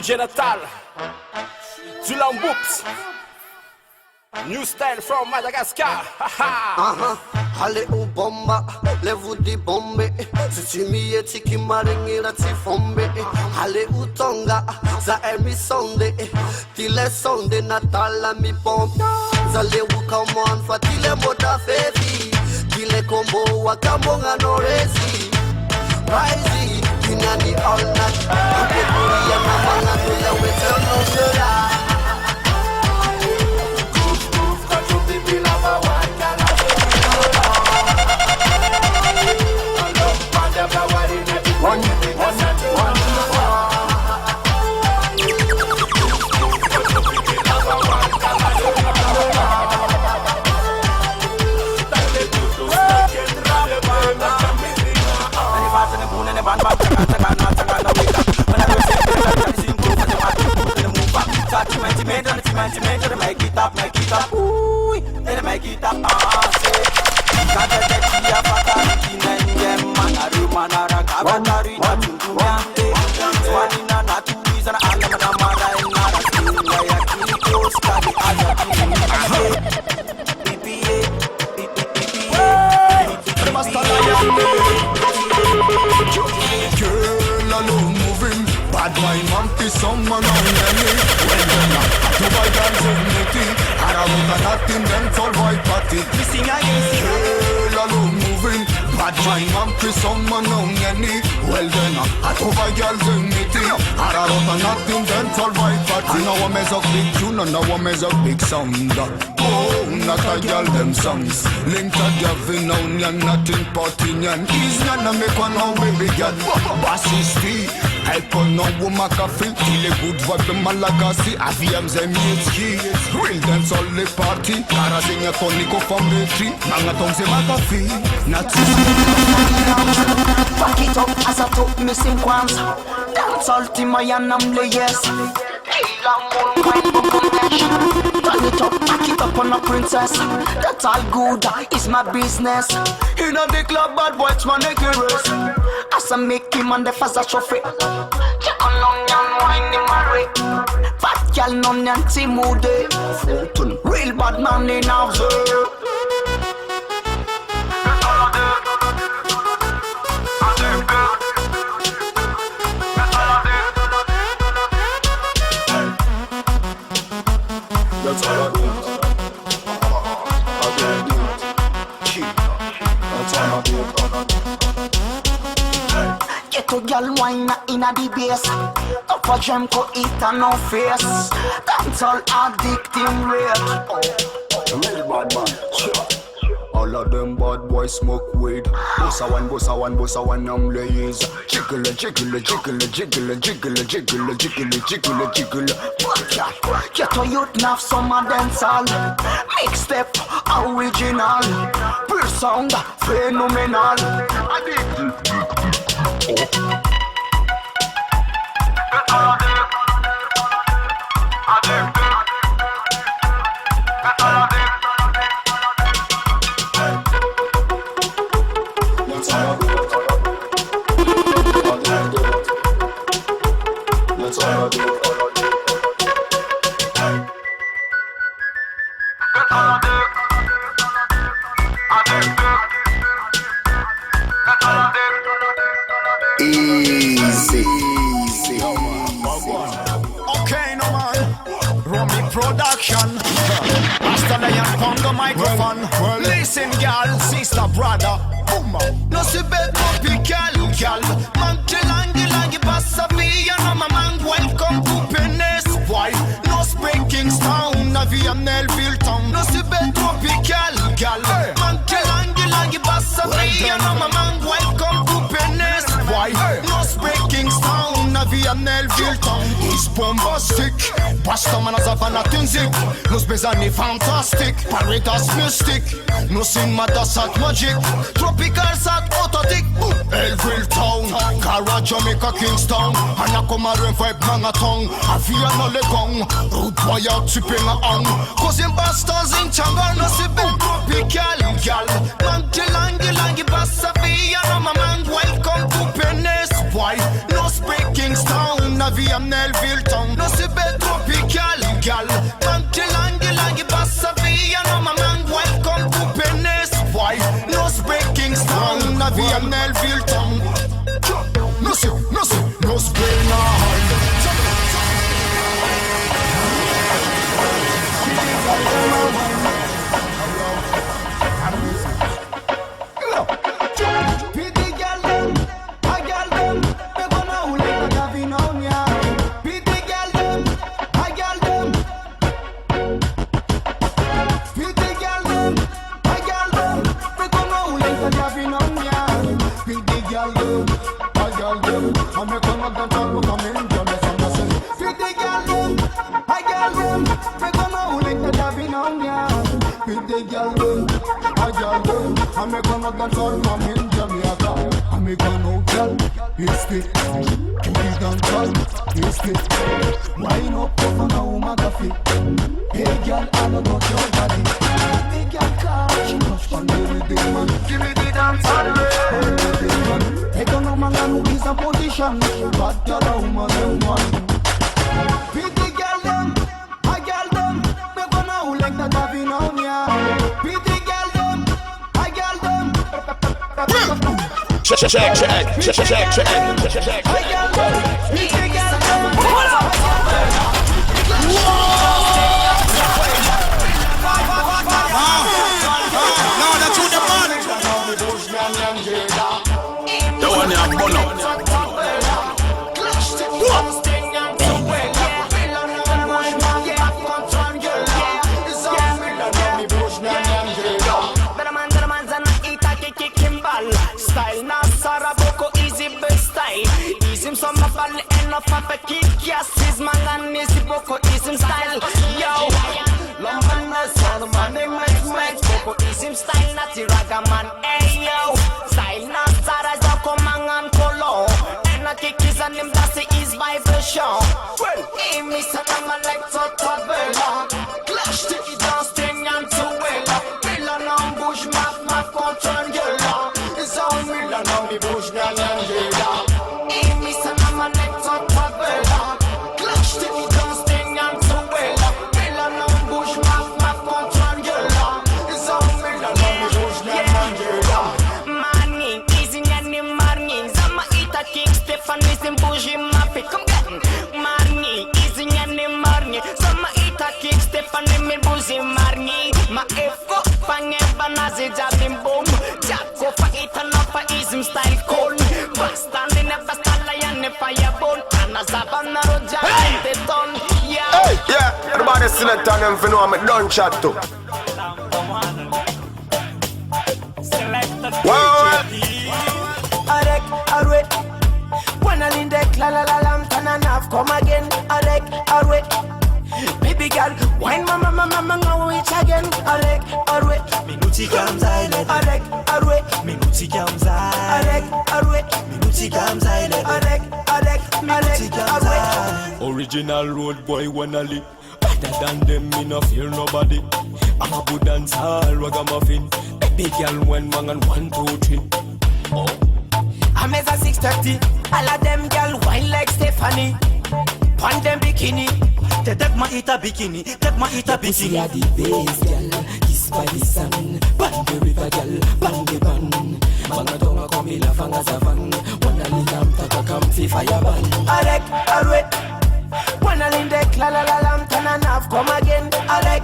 DJ Natal, Dylan Whoops, new style from Madagascar. Ale ubomba, levu di bombe. Tuchimie tiki maringira tifombe. Ale utonga, za emi sonde. Tile sonde Natala mi pompe. Zale come on fa tile moda fefi. Tile kombo wakamonga no resi. Rising, kinani all night. Ake kuria na manga nula wetel no shura. Make it up, ooh, let make it up, bad boy man fi someone on me. Well done, to buy guns in the tea. And I want a Latin mental white party. Missing again. Girl alone moving. Bad boy man fi someone on me. Well done, to buy guns in the tea. And I want a Latin mental white party. Now I'm as a big tune and now I'm as a big sound. Oh, not a girl them songs. Link to Gavin on ya, nothing potting and ease none of make one how baby girl. Bossy Steve. Help on no woman coffee, till a good vibe in Malagasy, AVMs and Mitski. Real dance all the party, Kara sing a conico from the tree, Mangatong se Magafi, not back it up as I took missing ones. Dance all team I am yes. Turn it up, back it up on a princess. That's all good, it's my business. In the club, bad boys man make it race. As I make him on the fast a trophy. Check on onion wine in my way. Bad girl none anti moody. Real bad man in our zone. That's all I do. Get a girl wine in a the base. Up a gem ko eat and no face. That's all addicting rate. Real bad man. All of them bad boys smoke weed. Bossa one, ladies. Jiggle, jiggle, jiggle, jiggle, jiggle, jiggle, jiggle, jiggle, jiggle. Get a youth nav some a dance all. Mixtape original. Pure sound phenomenal. Easy. Okay, no man. Romy Production. Master Lion on the microphone. Listen, girl, sister, brother. Boom. No se bet tropical, girl. Manche langi passa via. No man, welcome to Penes. Why? No speaking sound. Na via Nelville town. No se bet tropical, girl. Manche langi passa via. No man, welcome to Penes. Why? No speaking sound. Na via Nelville town. Is bombastic. Basta man as a fanatic. Nos bezani fantastic. Paritas mystic. No sing matasat magic. Tropical sat autotic. Elville town. Cara Jamaica Kingston. Anakomaren vibe mangatong. Avia no legong. Rude boy out tipping a on. Cause in bastards in Changa. No si ben tropical gal. Langi basta via. No my man welcome to Penes. Why? No speaking sound. Na via Nelville town. now, yeah. With the girl them, a girl them. I make another girl from in Jamaica. I make a no girl, it's the booty dance girl, it's the wine up for now, Magafi. Hey girl, I don't know your body. Hey girl, come, she touch on everything, man. Give me the dance man. Take on a man who is a position. Bad girl, a woman, a woman. With the girl them, a girl them. Make one now like that happy now, yeah. With the girl them, a girl them. Check. Style na Saraboko easy best style. Easy some ball enough of a kick. Yes, his man and easy boko easy style. Yo, London son money make boko easy style. Not the ragaman. Hey yo, style na Saraboko mangan kolo. And a kick is an him that's his vibration. Well, hey Mr. Nama like to tabela. Clash to the dance thing and to well. Villain on bush map control girl. Milan on the bush, girl and Jada. Hey, Mr. Nama neck to Tabella. Clutch to the dance thing and to well. Milan on bush, map control girl. It's all Milan on the bush, girl and Jada. Morning, easy and the morning. Zama ita kick, Stephanie's in bougie mappy. Come get morning, easy and the morning. Zama ita kick, Stephanie me bougie morning. Ma efko, pange banazi jabim boom. Jako fa ita no Ism style cold, bastante never style and the fireball. And as a banner of giant beton, yeah. Hey, yeah, everybody sing it and them for know I'm a done chat too. Alright. When I in the la la la lam, turn and half come again. Alright. Baby girl, wine mama, now it's again. Alright. Minuti comes island. Alright. Minuti comes island. Alright. Minuti comes island. Alright. Original road boy wanna live. Better than them, me no fear nobody. I'm a good dancer, ragamuffin. Baby girl, when man and 1, 2, 3. Oh. I'm as a 6:30. All of them girl wine like Stephanie. Pan them bikini. Take my ita bikini. See how the bass girl kiss by the sun. Pan the river girl, pan the ban. Manga tonga komi la fanga savan. Wanna linam taka kamfi fire ban. Alright. Wanna lindek la la la lam turn and half come again. Alright.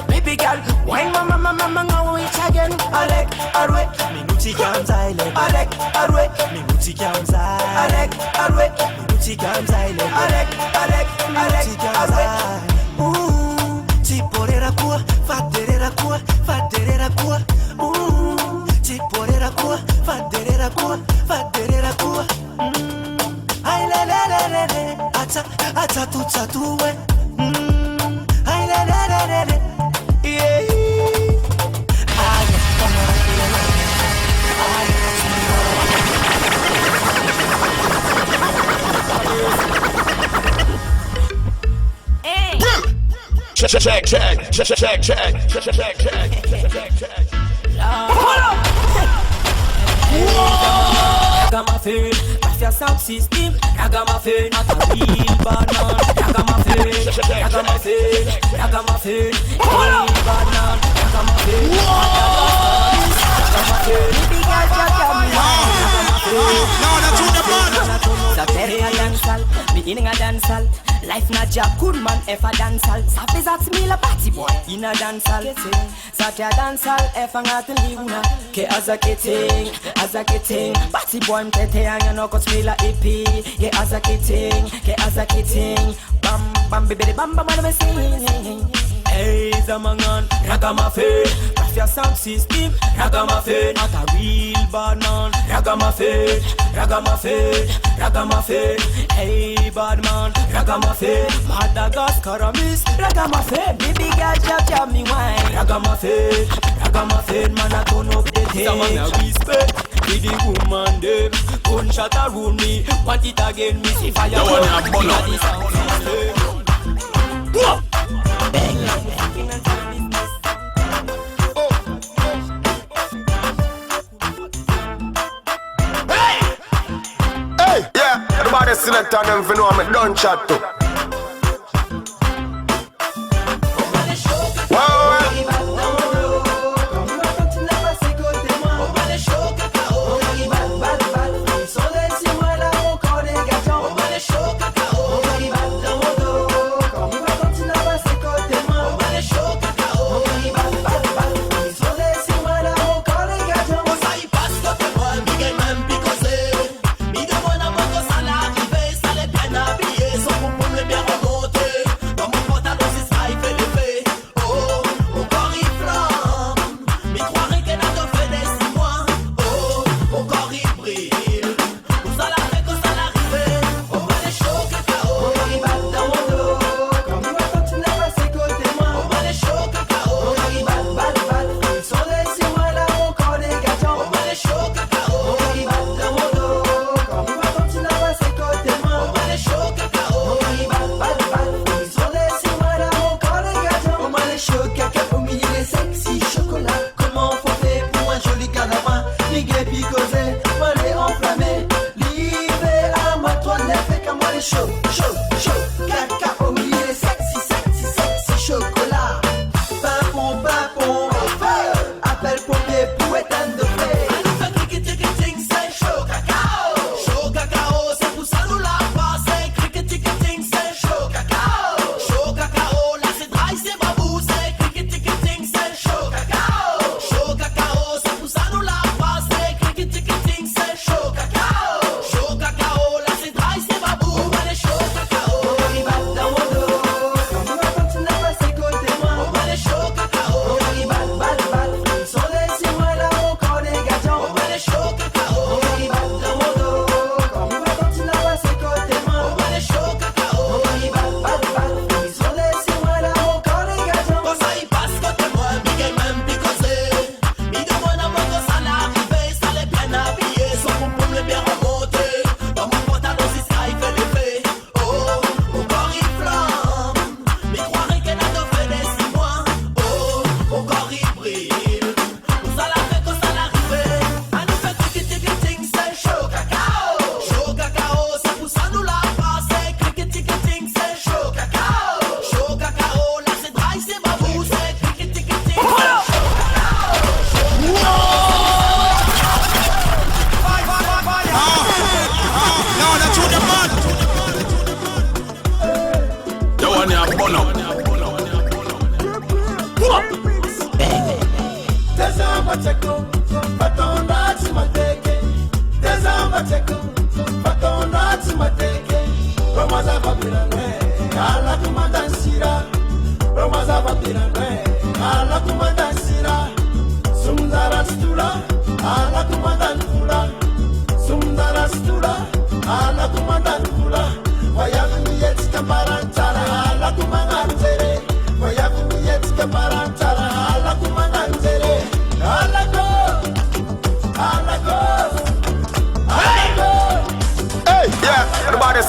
Baby girl, wine mama go it again. Alright. Minuti comes island. Alright. Minuti comes island. Alright. Minuti comes island. Minuti comes island. Chiporera kuwa, faderera kuwa. Chiporera kuwa, faderera kuwa. Ay le. Acha tuwe. Ay le. Yeah. Check. Ragamuffin, that's your sound system. Ragamuffin, not a real banana. Ragamuffin, real banana. In a dancehall, life na job, good man if a dancehall. Safi that me la party boy in a dancehall. Sati a dancehall if a ngatin liuna. Ke azakiting, party boy mtete anya no kot me la EP. Ke azakiting, bam baby bam me sing. Hey Zamangan, Ragamuffin, that's your sound system. Ragamuffin, not a real banana. Ragamuffin. Hey bad man, ragamuffin, Madagascar miss, ragamuffin. Baby girl jab me wine, ragamuffin, man I turn up the thing. Some man a respect, with the woman them. Gunshot a rule me, want it again, me see fire. You want to burn up. Hey, yeah, everybody select on them for know I'm done chat too.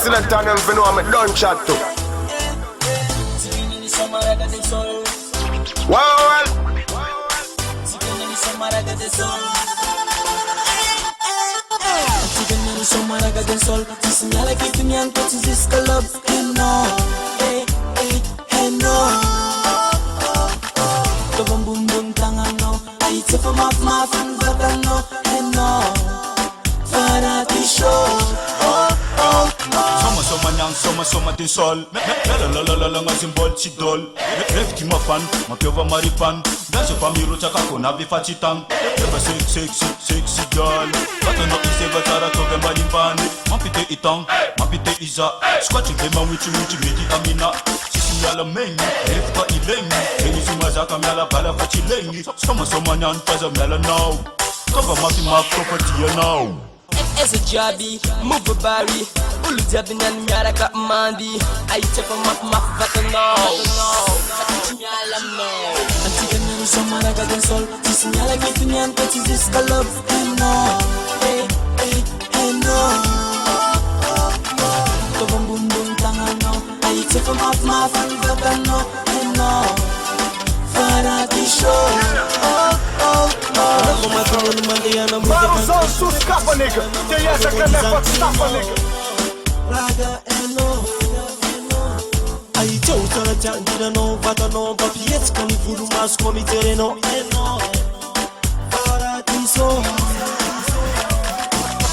Select on them for know I'm done chat too. Well. Soma din sol la nga simbol chidol ref ki mafan mapiova maripan danse famiro chaka kona bifachitang eba sexy girl bato no ise batara toge malimbane mapite itang mapite iza squat be mawichi medi amina sisi yala mengi ref ka ilengi eni sumazaka myala bala fachilengi soma nyan paza myala now cover mafi ma property now As a jobby, move a bari. Ulu jabi na nyara ka mandi. I check on my vatano. Antika nero somara ka den sol. Si señala que finyan pati this love. No, hey, no. To bum bum bum tangano. I check on my vatano. No, Farati show. Mano, só su escapa, nigga. Tem essa que leva tapa, nigga. Raga eno. Aí tchau, tchau, tchau, tira no, bata no, papiete, come furu, mas come tereno, eno. Farati show.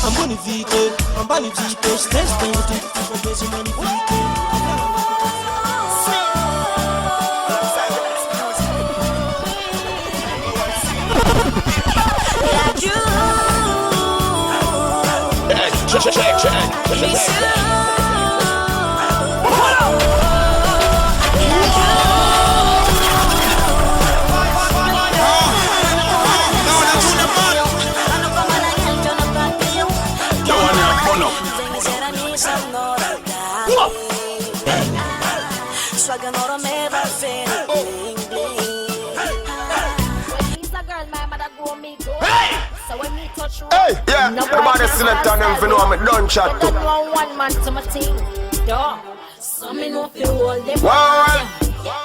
I'm bonifique, stress penalty, I'm busy magnifique. Hey, yeah, everybody select on them for know I'm done chat to. One man to my team. So me know feel hold them. Well,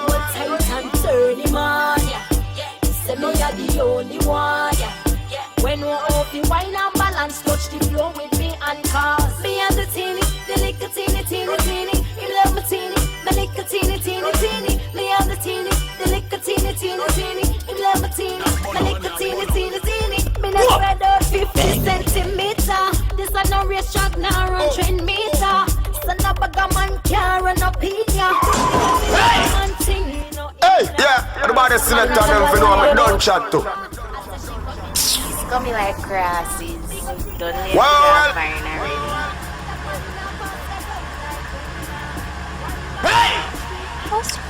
What tight and turn him on. Say me are the only one. When we off the wine and balance, touch the floor with me and cause me and the teeny, the little teeny, teeny, teeny. You love me teeny, the little teeny, teeny, teeny. Me and the teeny, the little teeny, teeny, teeny. You love me teeny, the little teeny, teeny, teeny. Me not spread out 50 centimeter. This a no racetrack, now run 10 meter. Son of a gun man can't run up in ya. hey, yeah, everybody select on them for know I'm done chat to. Coming like crosses. Don't let Well, fine already.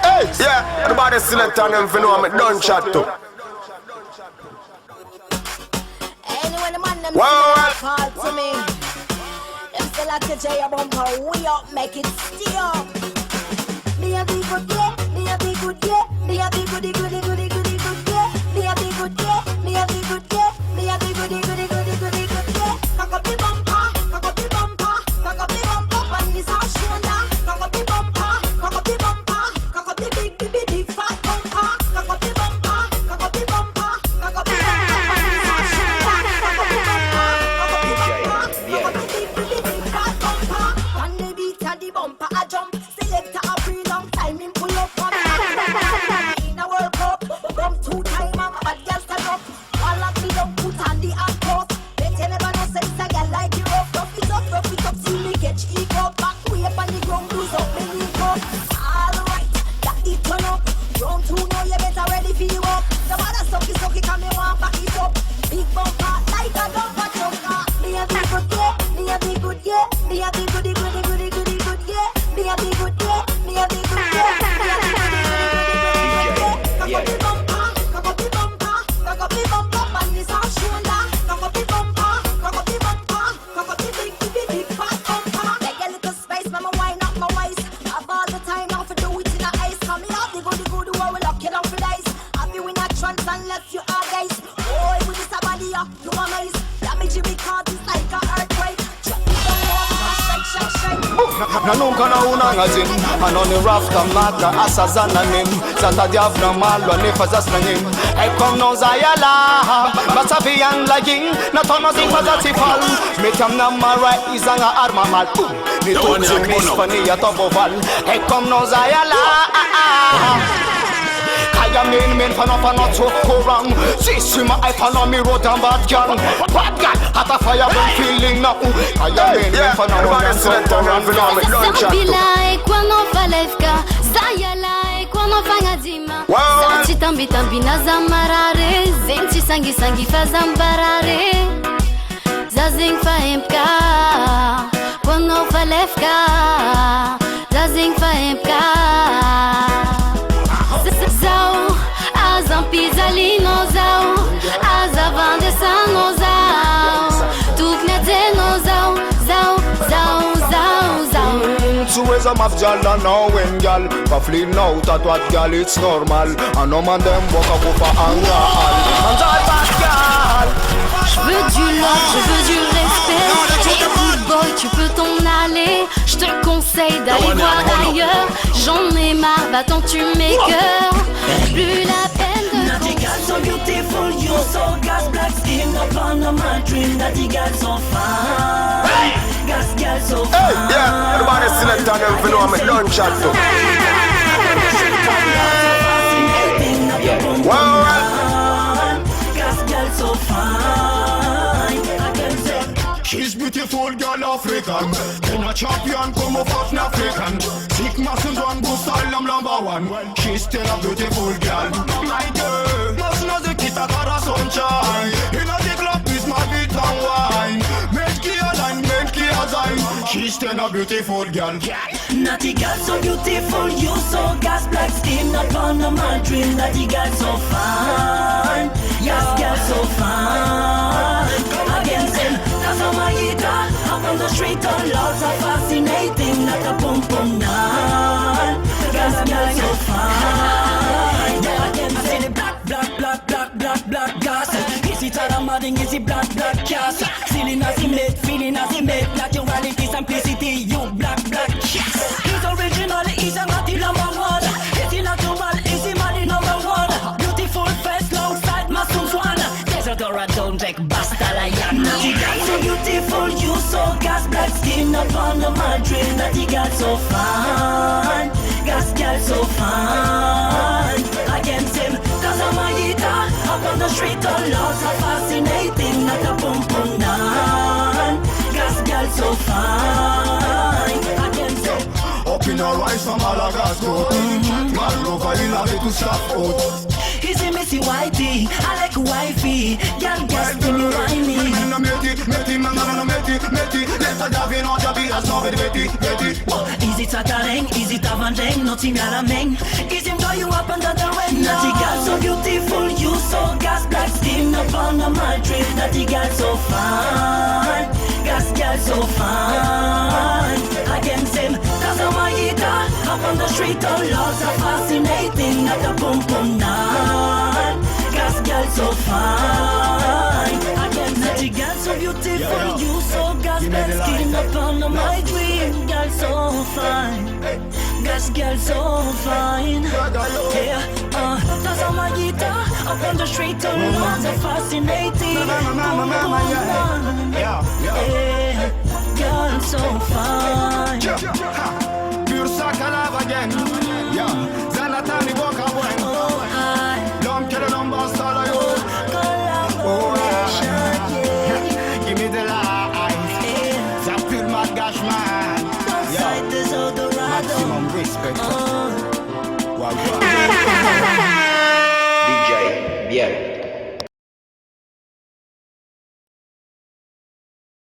hey, yeah, everybody select on them for know I'm done chat to. Anyway, the man them Well, call to me. Them still like to J bumper. We up, make it steal. Me a be good, yeah. Me a be good, yeah. Me a be goody, goody, goody, goody, good, yeah. Me a be good, yeah. Me a be good, yeah. Me a be goody, goody, goody, goody, good, yeah. Cock up the bumper, cock up the bumper, cock up the bumper, and this our shoulder. Cock up the bumper, cock up the bumper, cock up the big, big, big, big fat bumper. Cock up the bumper, cock up the bumper, cock up the bumper, and this our shoulder. Cock up the bumper, cock up the bumper, cock up the big, big, big, big fat bumper. On the beat of the bumper, I jump. Selector a pre long time, him pull up on me. In a World Cup, come 2 times, but girl stand up. All of me don't put on the handcuff. Bet you never know sense a girl like you rough. Rough it up, see me catch equal. Back way up on the ground, lose up, me leave up. Alright, that it turn up. Round 2 now, you better ready for you up. The mother sucky, come me want back it up. Big bumper, like a dumper chunker. Me a be good, yeah. Me a be good, yeah. Me a be goody, goody, goody, goody, good, yeah. Me a be good, yeah. Me a be good, yeah. Me a be goody, goody, goody, goody, good, yeah. Cock up the bumper, cock up the bumper, and this our shoulder. Cock up the bumper, cock up the bumper, cock up the big, big, big fat bumper. Take a little space, mama, wind up my waist. Have all the time now for do it in the ice. Come me out, the good, who will lock you down for dice. Have you in a trance unless you are guys. Boy, with this a body up, you amaze. Damage because it's like a earthquake. Drop it down, shake. Na nunca na unangazin Anoni rafta maka asa na nim Sata diavna malwa nifaza snanim Ekom no zayala Batavian laging Na tono zing bazatifal Metam na marai izanga arma mal Ni tuji mispani ya toboval Ekom no zayala Kaya men fano to go wrong Sisima I fano mi road and bad gun Bad gun Hata fire burn feeling now Kaya men fano everybody select on them for know I'm done chat to. Sabila quando falefka Zayala quando fanga dima Zanti tambi na zamarare Zenti sangi fazambarare Zazing faempka Quando falefka Zazing faempka Zau Azam pizalino zau Azavan de sanozaw Tuk ne de no some of y'all don't know when y'all for fleeing out at what y'all it's normal. And no man them walk up for anger. And all bad y'all. Je veux du love, je veux du respect. Hey good boy, tu peux t'en aller. Je te conseille d'aller voir ailleurs. J'en ai marre, va-t'en tu m'écœures. Plus la peine de Natty girl so beautiful, you so gas black skin upon my dream. Natty girl so fine, gas girl so fine. Hey, yeah, everybody select on them for know I'm a done chat too. Well, gas girl so fine. She's beautiful girl African. In a champion come up of African. Sick muscles one go style I'm number one. She's still a beautiful girl. My girl, must know the kid a got a sunshine. In a the club is my beat and wine. Make it a line, make it a time. She's still a beautiful girl. Natty girl so beautiful, you so gas black skin upon my dream. Natty girl so fine, yes girl so fine. Come again, say, cause I'm a guitar. Up on the street, all laws are fascinating. Like a pum pum down. Gas girl so fine. Yeah, again, I say the black, black, black, black, black, black gas. Is it all a modding, is it black, black gas? Feeling as he made, feeling as he made. Naturality, simplicity, you black, black yes. He's original, he's a naughty number one. Is he natural, is he money number one? Beautiful face, long side, muscles one. Desert or a don't take basta lion. Natty girl so beautiful, you so gas black skin upon my dream. Natty girl so fine, gas girl so fine. Against him, cause I'm a guitar. Up on the street, all laws are fascinating. Like a pum pum down. Gas girl so fine. Against him. Up in her eyes from Malagasy. Man over in a bit to stop out. Easy missy whitey, I like wifey. Girl gas to me whiny. Is it Satareng, is it Avandeng? Nothing alameng. Is him draw you up under the window? Natty girl so beautiful, you so gas black skin upon my dream. Natty girl so fine, gas girl so fine. Against him, cause I'm a guitar. Up on the street, all laws are fascinating. Like a pum pum down. Gas girl so fine. Against Natty girl so beautiful, you so gas black skin upon my dream. Girl so fine, gas girl so fine. Yeah, cause I'm a guitar. Up on the street, all laws are fascinating. Yeah, girl so fine. Pure sakalave again. Yeah, Zanatani walk away. Don't kill a number, stall of you. Give me the light. Zapir Magash man. Maximum respect. Wow. DJ Biel.